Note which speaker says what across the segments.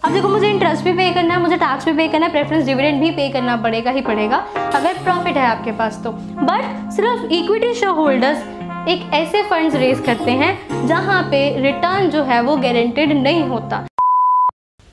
Speaker 1: अब देखो मुझे इंटरेस्ट भी पे करना है, मुझे टैक्स भी पे करना है, प्रेफरेंस डिविडेंड भी पे करना पड़ेगा ही पड़ेगा अगर प्रॉफिट है आपके पास तो। बट सिर्फ इक्विटी शेयर होल्डर्स एक ऐसे फंड्स रेज करते हैं जहां पे रिटर्न जो है वो गारंटेड नहीं होता।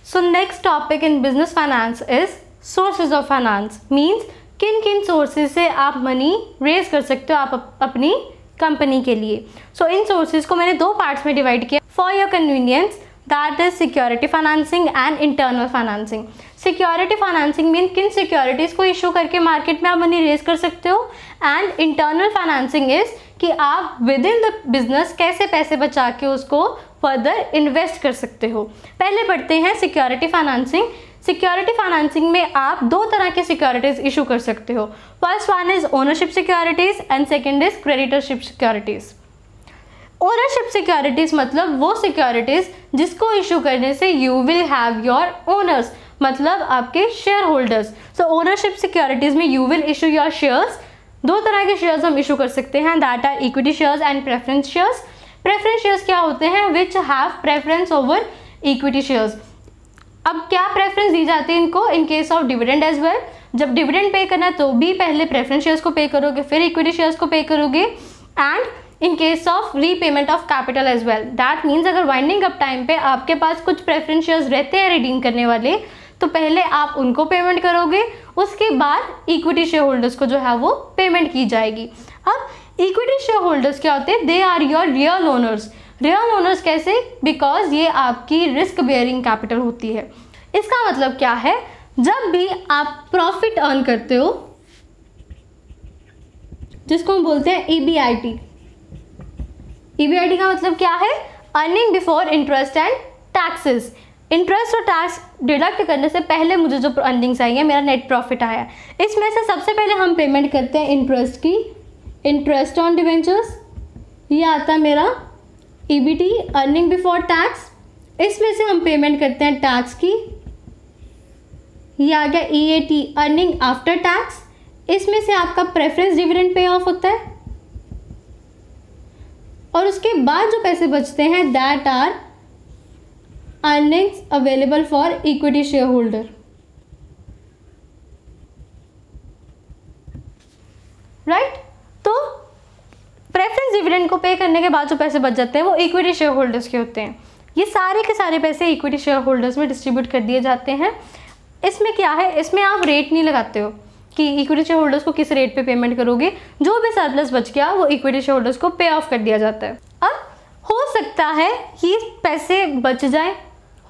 Speaker 1: So next topic in business finance is sources of finance. Means किन किन सोर्सेज से आप मनी रेज कर सकते हो आप अपनी कंपनी के लिए। सो इन सोर्सेज को मैंने 2 पार्ट्स में डिवाइड किया for your convenience, that is security financing and internal financing. Security financing mean किन सिक्योरिटीज़ को इशू करके मार्केट में आप मनी रेज कर सकते हो, एंड इंटरनल फाइनेंसिंग इज कि आप विद इन द बिजनेस कैसे पैसे बचा के उसको फर्दर इन्वेस्ट कर सकते हो। पहले पढ़ते हैं सिक्योरिटी फाइनेंसिंग। सिक्योरिटी फाइनेंसिंग में आप 2 तरह के सिक्योरिटीज इशू कर सकते हो। First one is ownership securities and second is creditorship securities. Ownership securities मतलब वो सिक्योरिटीज जिसको इशू करने से you will have your owners, मतलब आपके share holders. So ownership securities में you will issue your shares. 2 तरह के शेयर्स हम इशू कर सकते हैं, that are equity shares and preference shares. Preference shares क्या होते हैं? Which have preference over equity shares. अब क्या प्रेफरेंस दी जाती है इनको? In case of dividend as well. जब डिविडेंड पे करना है तो भी पहले प्रेफरेंस शेयर्स को पे करोगे, फिर इक्विटी शेयर्स को पे करोगे। And in case of repayment of capital as well, that means अगर वाइंडिंग अप टाइम पे आपके पास कुछ प्रेफरेंस शेयर्स रहते हैं रिडीम करने वाले, तो पहले आप उनको पेमेंट करोगे, उसके बाद इक्विटी शेयर होल्डर्स को जो है वो पेमेंट की जाएगी। अब इक्विटी शेयर होल्डर्स क्या होते हैं? They are your real owners. Real owners कैसे? बिकॉज ये आपकी रिस्क बेयरिंग कैपिटल होती है। इसका मतलब क्या है? जब भी आप प्रॉफिट अर्न करते हो, जिसको हम बोलते हैं EBIT। EBIT का मतलब क्या है? Earning before interest and taxes. Interest और टैक्स डिडक्ट करने से पहले मुझे जो अर्निंग्स आई है, मेरा नेट प्रॉफिट आया, इसमें से सबसे पहले हम पेमेंट करते हैं इंटरेस्ट की, इंटरेस्ट ऑन डिवेंचर्स। ये आता है मेरा EBT, अर्निंग बिफोर टैक्स। इसमें से हम पेमेंट करते हैं टैक्स की, ये आ गया EAT, अर्निंग आफ्टर टैक्स। इसमें से आपका प्रेफरेंस डिविडेंड पे ऑफ होता है, और उसके बाद जो पैसे बचते हैं that are earnings available for equity share holder. Right? तो प्रेफरेंस डिविडेंड को पे करने के बाद जो पैसे बच जाते हैं वो इक्विटी शेयर होल्डर्स के होते हैं। ये सारे के सारे पैसे इक्विटी शेयर होल्डर्स में डिस्ट्रीब्यूट कर दिए जाते हैं। इसमें क्या है? इसमें आप रेट नहीं लगाते हो कि इक्विटी शेयर होल्डर्स को किस रेट पे पेमेंट करोगे। जो भी सरप्लस बच गया वो इक्विटी शेयर होल्डर्स को पे ऑफ कर दिया जाता है। अब हो सकता है कि पैसे बच जाए,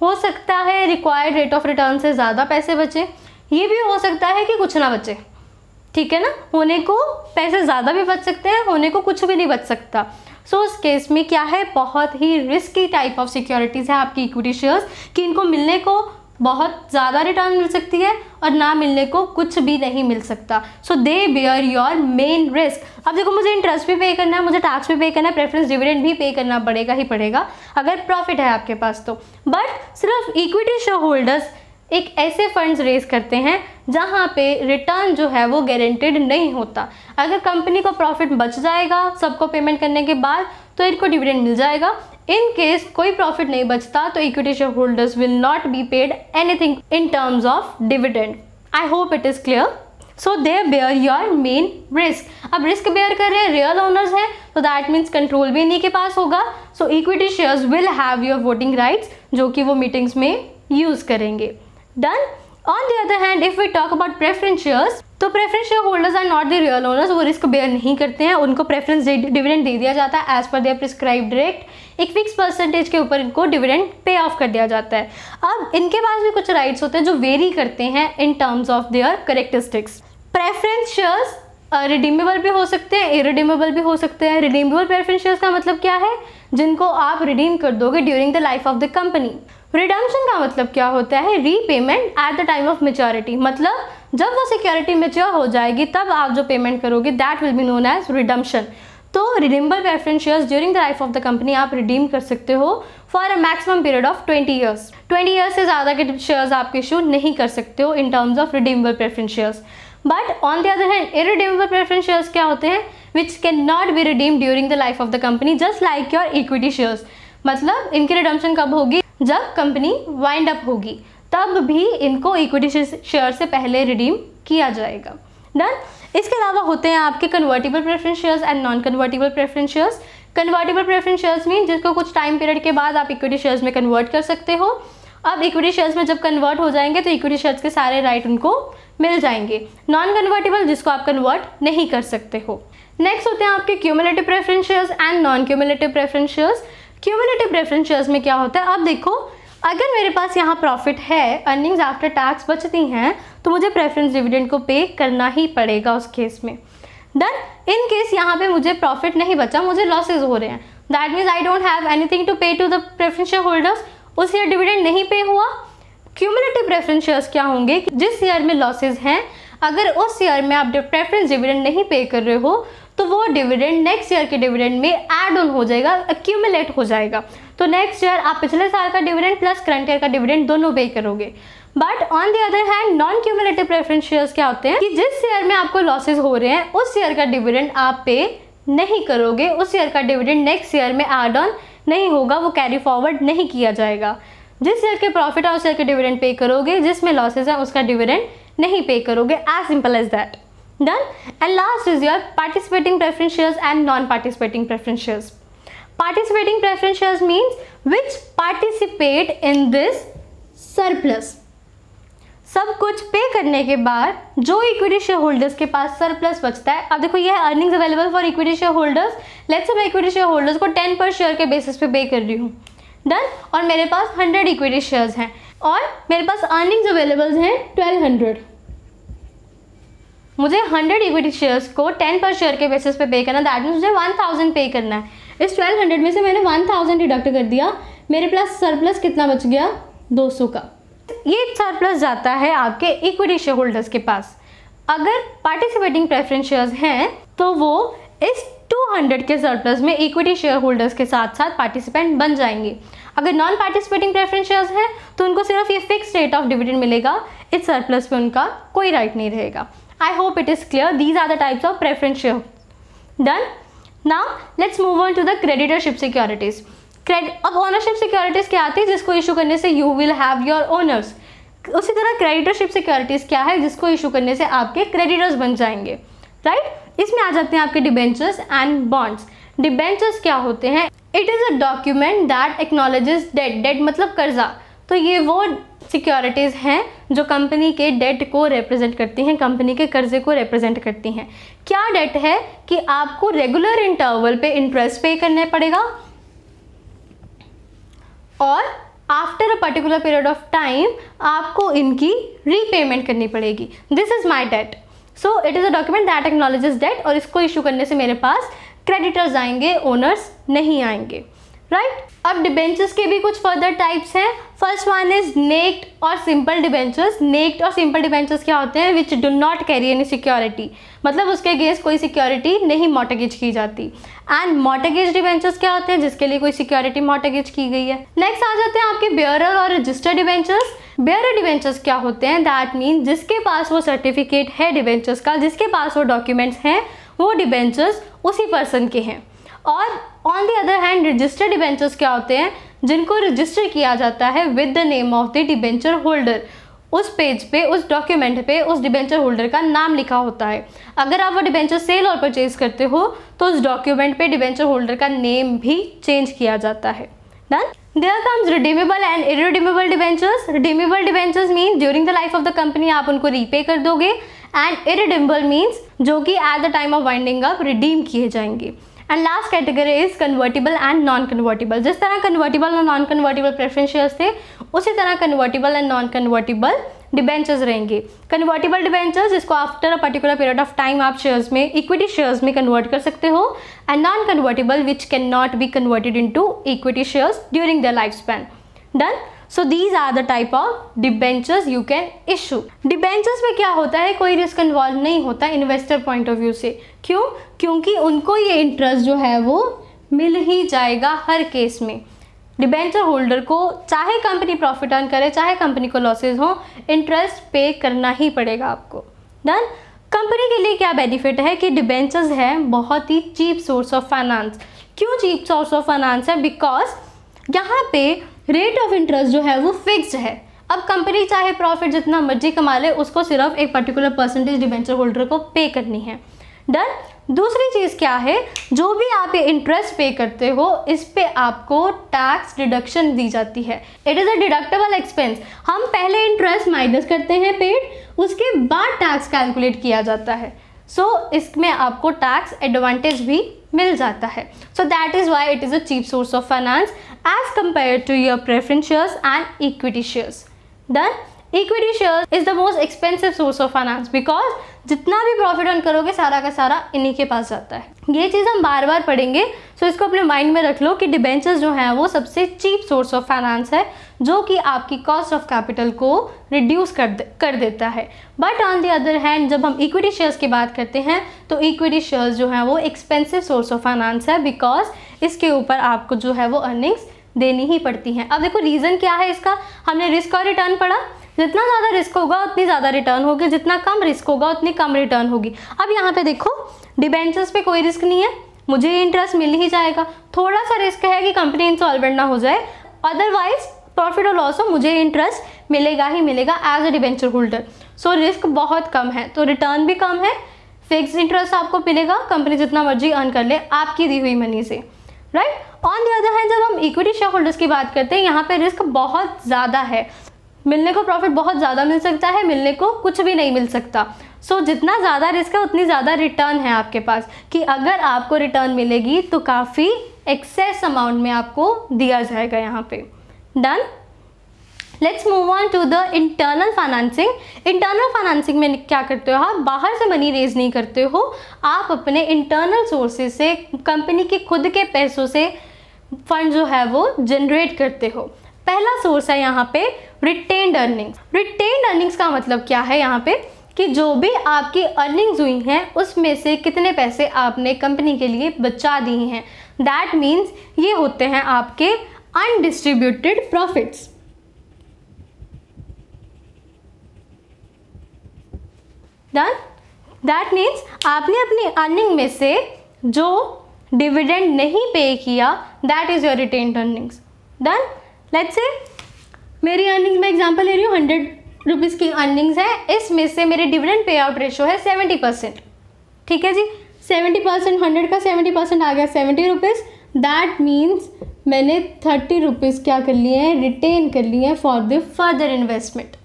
Speaker 1: हो सकता है रिक्वायर्ड रेट ऑफ रिटर्न से ज़्यादा पैसे बचे, ये भी हो सकता है कि कुछ ना बचे। ठीक है ना? होने को पैसे ज़्यादा भी बच सकते हैं, होने को कुछ भी नहीं बच सकता। सो उस केस में क्या है? बहुत ही रिस्की टाइप ऑफ सिक्योरिटीज़ है आपकी इक्विटी शेयर्स, कि इनको मिलने को बहुत ज़्यादा रिटर्न मिल सकती है और ना मिलने को कुछ भी नहीं मिल सकता। So they bear your main risk. अब देखो मुझे इंटरेस्ट भी पे करना है, मुझे टैक्स भी पे करना है, प्रेफरेंस डिविडेंड भी पे करना पड़ेगा ही पड़ेगा अगर प्रॉफिट है आपके पास तो। बट सिर्फ इक्विटी शेयर होल्डर्स एक ऐसे फंड्स रेज करते हैं जहाँ पे रिटर्न जो है वो गारंटेड नहीं होता। अगर कंपनी को प्रॉफिट बच जाएगा सबको पेमेंट करने के बाद तो इनको डिविडेंड मिल जाएगा। इन केस कोई प्रॉफिट नहीं बचता तो equity share holders will not be paid anything in terms of dividend. I hope it is clear. So they bear your main risk. अब रिस्क बेयर कर रहे हैं, रियल ओनर्स हैं, तो दैट मीन्स कंट्रोल भी इन्हीं के पास होगा। So equity shares will have your voting rights, जो कि वो मीटिंग्स में यूज करेंगे। Done. On the other hand if we talk about preference shares, तो preference share holders are not the real owners. वो रिस्क बेयर नहीं करते हैं, उनको प्रेफरेंस डिविडेंड दे दिया जाता है as per their prescribed rate. एक फिक्स परसेंटेज के ऊपर इनको डिविडेंड पे ऑफ कर दिया जाता है। अब इनके पास भी कुछ राइट्स होते हैं जो वेरी करते हैं इन terms of their characteristics. Preference shares redeemable भी हो सकते हैं, इरिडीमेबल भी हो सकते हैं। रिडीमेबल प्रेफरेंस शेयर्स का मतलब क्या है? जिनको आप रिडीम कर दोगे during the life of the company. Redemption का मतलब क्या होता है? Repayment at the time of maturity. मतलब जब वो सिक्योरिटी मैच्योर हो जाएगी तब आप जो पेमेंट करोगे that will be known as redemption. तो redeemable preference shares during the life of the company आप रिडीम कर सकते हो for a maximum period of 20 years. 20 years से ज़्यादा के शेयर्स आप इशू नहीं कर सकते हो इन terms of redeemable preference shares. But on the other hand irredeemable preference shares क्या होते हैं? विच can not B redeem during the life of the company just like your equity shares. मतलब इनकी रिडम्पशन कब होगी? जब कंपनी वाइंड अप होगी तब भी इनको इक्विटी शेयर से पहले रिडीम किया जाएगा। डन। इसके अलावा होते हैं आपके convertible preference shares and non convertible preference shares. Convertible preference shares mean जिसको कुछ टाइम पीरियड के बाद आप इक्विटी शेयर्स में कन्वर्ट कर सकते हो। अब इक्विटी शेयर्स में जब कन्वर्ट हो जाएंगे तो इक्विटी शेयर्स के सारे राइट उनको मिल जाएंगे। नॉन कन्वर्टिबल जिसको आप कन्वर्ट नहीं कर सकते हो। नेक्स्ट होते हैं आपके cumulative preference shares and non cumulative preference shares. Cumulative preference shares में क्या होता है, अब देखो अगर मेरे पास यहाँ प्रॉफिट है, अर्निंग्स आफ्टर टैक्स बचती हैं, तो मुझे प्रेफरेंस डिविडेंड को पे करना ही पड़ेगा उस केस में। डन। इन केस यहाँ पे मुझे प्रॉफिट नहीं बचा, मुझे लॉसेज हो रहे हैं, that means I don't have anything to pay to the preference share holders. उस ईयर डिविडेंड नहीं पे हुआ। क्यूमुलेटिव प्रेफरेंस शेयर्स क्या होंगे, जिस ईयर में लॉसेज हैं, अगर उस ईयर में आप प्रेफरेंस डिविडेंड नहीं पे कर रहे हो तो वो डिविडेंड नेक्स्ट ईयर के डिविडेंड में ऐड ऑन हो जाएगा, एक्यूमुलेट हो जाएगा। तो नेक्स्ट ईयर आप पिछले साल का डिविडेंड प्लस करंट ईयर का डिविडेंड दोनों पे करोगे। But on the other hand non cumulative preference shares क्या होते हैं कि जिस ईयर में आपको लॉसेज हो रहे हैं उस ईयर का डिविडेंड आप पे नहीं करोगे, उस ईयर का डिविडेंड नेक्स्ट ईयर में ऐड ऑन नहीं होगा, वो कैरी फॉरवर्ड नहीं किया जाएगा। जिस ईयर के प्रॉफिट है उस ईयर के डिविडेंड पे करोगे, जिसमें लॉसेज है उसका डिविडेंड नहीं पे करोगे। As simple as that. Done. And last is your participating preference shares and non-participating preference shares. Participating preference shares means which participate in this surplus. सब कुछ पे करने के बाद जो इक्विटी शेयर होल्डर्स के पास सरप्लस बचता है, अब देखो ये है earnings available for equity share holders. Let's say मैं इक्विटी शेयर होल्डर्स को 10 पर शेयर के बेसिस पे पे कर रही हूँ। डन। और मेरे पास 100 इक्विटी शेयर्स हैं और मेरे पास अर्निंग्स अवेलेबल हैं 1200। मुझे 100 इक्विटी शेयर्स को 10 पर शेयर के बेसिस पे करना, दैट मीन्स मुझे 1000 पे करना है। इस 1200 में से मैंने 1000 डिडक्ट कर दिया, मेरे पास सरप्लस कितना बच गया, 200 का। ये सरप्लस जाता है आपके इक्विटी शेयर होल्डर्स के पास। अगर पार्टिसिपेटिंग प्रेफरेंस शेयर्स हैं तो वो इस 200 के सरप्लस में इक्विटी शेयर होल्डर्स के साथ साथ पार्टिसिपेंट बन जाएंगे। अगर नॉन पार्टिसिपेटिंग प्रेफरेंस शेयर्स हैं तो उनको सिर्फ ये फिक्स रेट ऑफ डिविडेंड मिलेगा, इस सरप्लस पे उनका कोई राइट नहीं रहेगा। I hope it is clear. These are the types of preference share. Done. Now let's move on to the creditorship securities. अब ownership securities क्या आती है, जिसको इशू करने से you will have your owners. उसी तरह creditorship securities क्या है, जिसको इशू करने से आपके creditors बन जाएंगे, राइट। इसमें आ जाते हैं आपके debentures and bonds. Debentures क्या होते हैं, it is a document that acknowledges debt. Debt मतलब कर्जा। तो ये वो सिक्योरिटीज़ हैं जो कंपनी के डेट को रिप्रेजेंट करती हैं, कंपनी के कर्जे को रिप्रेजेंट करती हैं। क्या डेट है कि आपको रेगुलर इंटरवल पे इंटरेस्ट पे करना पड़ेगा और after a particular period of time आपको इनकी रीपेमेंट करनी पड़ेगी। This is my debt, so it is a document that acknowledges debt. और इसको इशू करने से मेरे पास क्रेडिटर्स आएंगे, ओनर्स नहीं आएंगे, राइट। अब डिबेंचर्स के भी कुछ फर्दर टाइप्स हैं। फर्स्ट वन इज नेक्ड और सिंपल डिबेंचर्स। नेक्ड और सिंपल डिबेंचर्स क्या होते हैं, which do not carry any security, मतलब उसके अगेंस्ट कोई सिक्योरिटी नहीं मॉर्टगेज की जाती। एंड मॉर्टगेज डिबेंचर्स क्या होते हैं, जिसके लिए कोई सिक्योरिटी मॉर्टगेज की गई है। नेक्स्ट आ जाते हैं आपके बेयरर और रजिस्टर्ड डिबेंचर्स। बेयरर डिबेंचर्स क्या होते हैं, दैट मीन जिसके पास वो सर्टिफिकेट है डिबेंचर्स का, जिसके पास वो डॉक्यूमेंट्स हैं, वो डिबेंचर्स उसी पर्सन के हैं। और on the other hand registered debentures क्या होते हैं, जिनको रजिस्टर किया जाता है with the name of the debenture holder. उस पेज पे, उस डॉक्यूमेंट पे उस डिबेंचर होल्डर का नाम लिखा होता है। अगर आप वो डिबेंचर सेल और परचेज करते हो तो उस डॉक्यूमेंट पे डिबेंचर होल्डर का नेम भी चेंज किया जाता है। Done. There comes redeemable and irredeemable debentures. Redeemable debentures mean during the life of the company आप उनको रीपे कर दोगे, एंड इररिडीमेबल मीन्स जो कि at the time of winding up redeem किए जाएंगे। And last category is convertible and non convertible. जिस तरह कन्वर्टिबल और नॉन कन्वर्टिबल प्रेफरेंस शेयर्स थे, उसी तरह convertible and non convertible debentures रहेंगे। कन्वर्टिबल डिबेंचर्स जिसको after a particular period of time आप शेयर्स में, इक्विटी शेयर्स में कन्वर्ट कर सकते हो, and non convertible which can not be converted into equity shares during the life span. Done. So these are the type of debentures you can issue. Debentures में क्या होता है, कोई रिस्क इन्वॉल्व नहीं होता इन्वेस्टर पॉइंट ऑफ व्यू से। क्यों? क्योंकि उनको ये इंटरेस्ट जो है वो मिल ही जाएगा हर केस में। डिबेंचर होल्डर को चाहे कंपनी प्रॉफिट अर्न करे, चाहे कंपनी को लॉसेज हो, इंटरेस्ट पे करना ही पड़ेगा आपको। डन। कंपनी के लिए क्या बेनिफिट है कि डिबेंचर्स है बहुत ही चीप सोर्स ऑफ फाइनेंस। क्यों चीप सोर्स ऑफ फाइनेंस है? बिकॉज यहाँ पे रेट ऑफ इंटरेस्ट जो है वो फिक्स्ड है। अब कंपनी चाहे प्रॉफिट जितना मर्जी कमा ले, उसको सिर्फ एक पर्टिकुलर परसेंटेज डिबेंचर होल्डर को पे करनी है। डन। दूसरी चीज़ क्या है, जो भी आप ये इंटरेस्ट पे करते हो इस पे आपको टैक्स डिडक्शन दी जाती है। It is a deductible expense. हम पहले इंटरेस्ट माइनस करते हैं पेड, उसके बाद टैक्स कैलकुलेट किया जाता है। सो इसमें आपको टैक्स एडवांटेज भी मिल जाता है। So that is why it is a cheap source of finance as compare to your preference shares and equity shares. Done. Equity share is the most expensive source of finance because जितना भी profit earn करोगे सारा का सारा इन्हीं के पास जाता है। ये चीज़ हम बार बार पढ़ेंगे, सो इसको अपने माइंड में रख लो कि डिबेंचर्स जो हैं वो सबसे चीप सोर्स ऑफ फाइनेंस है, जो कि आपकी कॉस्ट ऑफ कैपिटल को रिड्यूस कर देता है। But on the other hand जब हम इक्विटी शेयर्स की बात करते हैं तो इक्विटी शेयर्स जो हैं वो एक्सपेंसिव सोर्स ऑफ फाइनेंस है बिकॉज इसके ऊपर आपको जो है वो अर्निंग्स देनी ही पड़ती हैं। अब देखो रीज़न क्या है इसका, हमने रिस्क और रिटर्न पढ़ा। जितना ज़्यादा रिस्क होगा उतनी ज़्यादा रिटर्न होगी, जितना कम रिस्क होगा उतनी कम रिटर्न होगी। अब यहाँ पे देखो डिबेंचर्स पे कोई रिस्क नहीं है, मुझे इंटरेस्ट मिल ही जाएगा। थोड़ा सा रिस्क है कि कंपनी इंसॉल्वेंट ना हो जाए, अदरवाइज प्रॉफिट और लॉस हो मुझे इंटरेस्ट मिलेगा ही मिलेगा as a debenture holder. So risk बहुत कम है तो रिटर्न भी कम है, फिक्स इंटरेस्ट आपको मिलेगा, कंपनी जितना मर्जी अर्न कर ले आपकी दी हुई मनी से, right. On the other hand जब हम इक्विटी शेयर होल्डर्स की बात करते हैं यहाँ पे रिस्क बहुत ज़्यादा है, मिलने को प्रॉफिट बहुत ज़्यादा मिल सकता है, मिलने को कुछ भी नहीं मिल सकता। सो जितना ज़्यादा रिस्क है उतनी ज़्यादा रिटर्न है आपके पास, कि अगर आपको रिटर्न मिलेगी तो काफ़ी एक्सेस अमाउंट में आपको दिया जाएगा यहाँ पे। Done. Let's move on to the internal financing. Internal financing में क्या करते हो आप, बाहर से मनी रेज नहीं करते हो, आप अपने इंटरनल सोर्सेज से, कंपनी के खुद के पैसों से फंड जो है वो जनरेट करते हो। पहला सोर्स है यहाँ पे रिटेन्ड अर्निंग्स। रिटेन्ड अर्निंग्स का मतलब क्या है यहाँ पे, कि जो भी आपकी अर्निंग्स हुई हैं उसमें से कितने पैसे आपने कंपनी के लिए बचा दिए हैं। दैट मीन्स ये होते हैं आपके undistributed profits. Done. That means आपने अपनी अर्निंग में से जो डिविडेंड नहीं पे किया, that is your retained earnings. Done. Let's say मेरी अर्निंग्स में एग्जांपल ले रही हूँ, 100 रुपीज़ की अर्निंग्स है, इसमें से मेरे डिविडेंड पे आउट रेशो है 70%। ठीक है जी, 70%, 100 का 70% आ गया 70 रुपीज़। दैट मीन्स मैंने 30 रुपीज़ क्या कर लिए हैं, रिटेन कर लिए हैं for the further investment.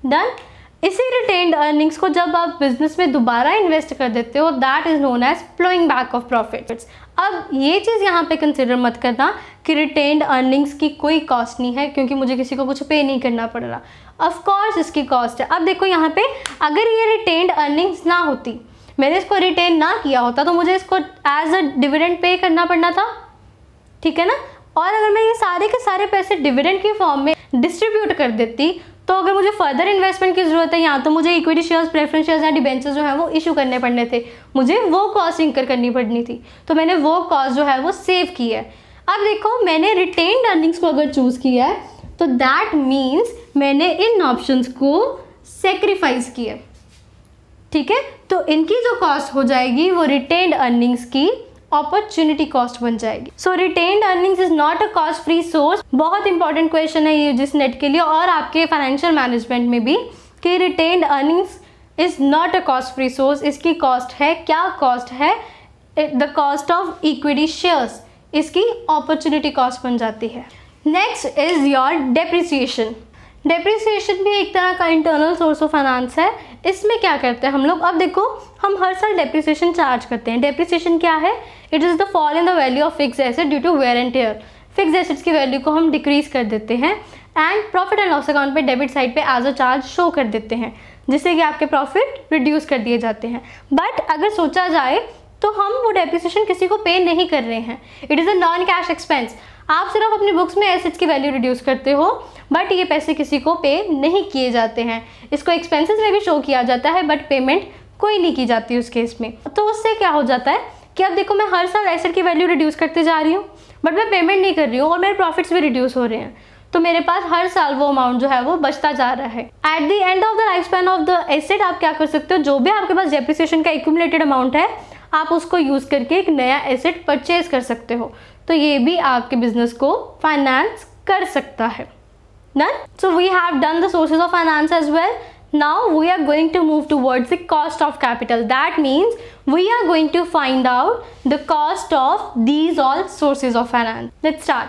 Speaker 1: Done. इसी रिटेन्ड अर्निंग्स को जब आप बिजनेस में दोबारा इन्वेस्ट कर देते हो, that is known as flowing back of profits. अब ये चीज़ यहाँ पे कंसिडर मत करना कि रिटेन्ड अर्निंग्स की कोई कॉस्ट नहीं है क्योंकि मुझे किसी को कुछ पे नहीं करना पड़ रहा। ऑफ कोर्स इसकी कॉस्ट है। अब देखो यहाँ पे अगर ये रिटेन्ड अर्निंग्स ना होती, मैंने इसको रिटेन ना किया होता तो मुझे इसको एज अ डिविडेंड पे करना पड़ना था, ठीक है ना। और अगर मैं ये सारे के सारे पैसे डिविडेंड के फॉर्म में डिस्ट्रीब्यूट कर देती तो अगर मुझे फर्दर इन्वेस्टमेंट की ज़रूरत है, यहाँ तो मुझे इक्विटी शेयर्स, प्रेफरेंस शेयर्स या डिबेंचर्स जो है वो इशू करने पड़ने थे, मुझे वो कॉस्ट इंकर करनी पड़नी थी, तो मैंने वो कॉस्ट जो है वो सेव की है। अब देखो मैंने रिटेन्ड अर्निंग्स को अगर चूज़ किया है तो दैट मीन्स मैंने इन ऑप्शंस को सेक्रीफाइस किया, ठीक है। तो इनकी जो कॉस्ट हो जाएगी वो रिटेन्ड अर्निंग्स की अपॉर्चुनिटी कॉस्ट बन जाएगी। So retained earnings is not a cost free source. बहुत इंपॉर्टेंट क्वेश्चन है ये जिस नेट के लिए और आपके फाइनेंशियल मैनेजमेंट में भी, कि retained earnings is not a cost free source. इसकी कॉस्ट है, क्या कॉस्ट है, the cost of equity shares, इसकी अपॉर्चुनिटी कॉस्ट बन जाती है। Next is your depreciation. Depreciation भी एक तरह का इंटरनल सोर्स ऑफ फाइनेंस है। इसमें क्या करते हैं हम लोग, अब देखो हम हर साल डेप्रिसिएशन चार्ज करते हैं। डेप्रिसिएशन क्या है, it is the fall in the value of fix asset due to wear and tear. Fix assets की वैल्यू को हम डिक्रीज कर देते हैं and profit and loss account पे डेबिट साइड पे एज अ चार्ज शो कर देते हैं, जिससे कि आपके प्रॉफिट रिड्यूस कर दिए जाते हैं। बट अगर सोचा जाए तो हम वो डेप्रिसिएशन किसी को पे नहीं कर रहे हैं, it is a non cash expense. आप सिर्फ अपनी बुक्स में एसेट्स की वैल्यू रिड्यूस करते हो, बट ये पैसे किसी को पे नहीं किए जाते हैं। इसको एक्सपेंसेस में भी शो किया जाता है बट पेमेंट कोई नहीं की जाती उस केस में। तो उससे क्या हो जाता है कि अब देखो मैं हर साल एसेट की वैल्यू रिड्यूस करते जा रही हूँ बट मैं पेमेंट नहीं कर रही हूँ और मेरे प्रॉफिट्स भी रिड्यूस हो रहे हैं, तो मेरे पास हर साल वो अमाउंट जो है वो बचता जा रहा है। At the end of the life span of the asset आप क्या कर सकते हो, जो भी आपके पास डेप्रिसिएशन का एक्यूमुलेटेड अमाउंट है आप उसको यूज़ करके एक नया एसेट परचेज कर सकते हो। तो ये भी आपके बिजनेस को फाइनेंस कर सकता है। Done? So we have done the sources of finance as well. Now we are going to move towards the cost of capital. That means we are going to find out the cost of these all sources of finance. Let's start.